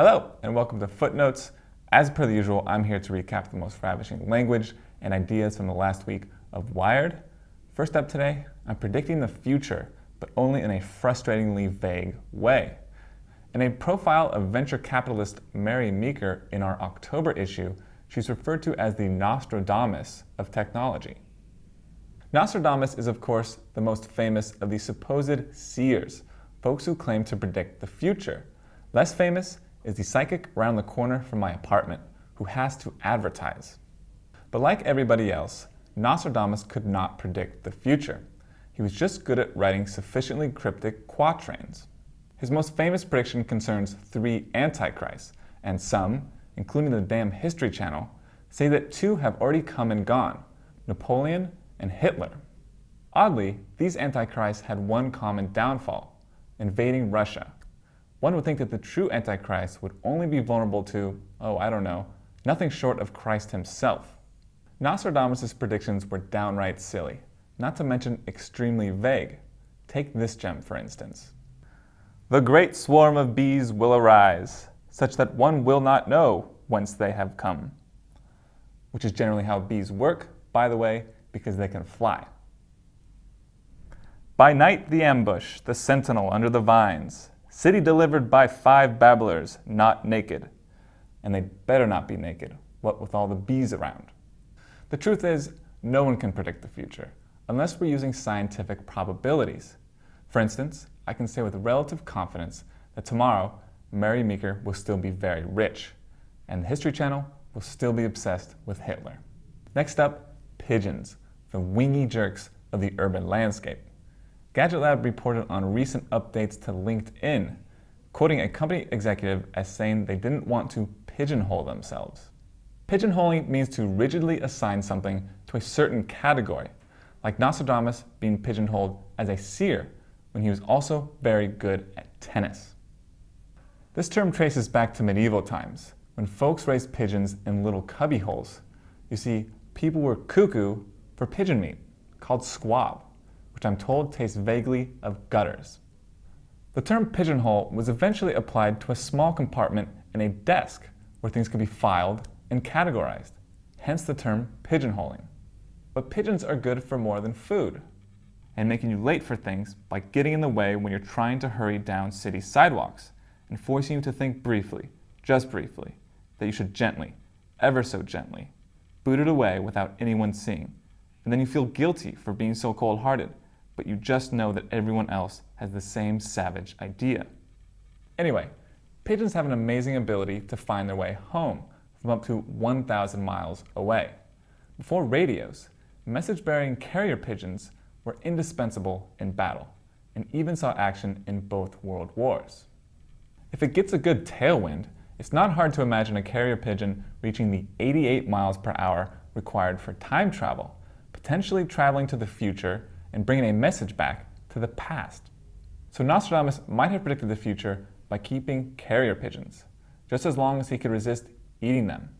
Hello, and welcome to Footnotes. As per the usual, I'm here to recap the most ravishing language and ideas from the last week of Wired. First up today, I'm predicting the future, but only in a frustratingly vague way. In a profile of venture capitalist Mary Meeker in our October issue, she's referred to as the Nostradamus of technology. Nostradamus is, of course, the most famous of the supposed seers, folks who claim to predict the future. Less famous is the psychic around the corner from my apartment, who has to advertise. But like everybody else, Nostradamus could not predict the future. He was just good at writing sufficiently cryptic quatrains. His most famous prediction concerns 3 antichrists, and some, including the damn History Channel, say that 2 have already come and gone, Napoleon and Hitler. Oddly, these antichrists had one common downfall: invading Russia. One would think that the true Antichrist would only be vulnerable to, nothing short of Christ himself. Nostradamus' predictions were downright silly, not to mention extremely vague. Take this gem, for instance. The great swarm of bees will arise, such that one will not know whence they have come. Which is generally how bees work, by the way, because they can fly. By night the ambush, the sentinel under the vines, city delivered by 5 babblers, not naked. And they better not be naked, what with all the bees around. The truth is, no one can predict the future, unless we're using scientific probabilities. For instance, I can say with relative confidence that tomorrow, Mary Meeker will still be very rich, and the History Channel will still be obsessed with Hitler. Next up, pigeons, the wingy jerks of the urban landscape. Gadget Lab reported on recent updates to LinkedIn, quoting a company executive as saying they didn't want to pigeonhole themselves. Pigeonholing means to rigidly assign something to a certain category, like Nostradamus being pigeonholed as a seer when he was also very good at tennis. This term traces back to medieval times, when folks raised pigeons in little cubby holes. You see, people were cuckoo for pigeon meat, called squab, which I'm told tastes vaguely of gutters. The term pigeonhole was eventually applied to a small compartment in a desk where things could be filed and categorized, hence the term pigeonholing. But pigeons are good for more than food, and making you late for things by getting in the way when you're trying to hurry down city sidewalks and forcing you to think briefly, just briefly, that you should gently, ever so gently, boot it away without anyone seeing. And then you feel guilty for being so cold-hearted, but you just know that everyone else has the same savage idea. Anyway, pigeons have an amazing ability to find their way home from up to 1,000 miles away. Before radios, message-bearing carrier pigeons were indispensable in battle, and even saw action in both world wars. If it gets a good tailwind, it's not hard to imagine a carrier pigeon reaching the 88 miles per hour required for time travel, potentially traveling to the future and bringing a message back to the past. So Nostradamus might have predicted the future by keeping carrier pigeons, just as long as he could resist eating them.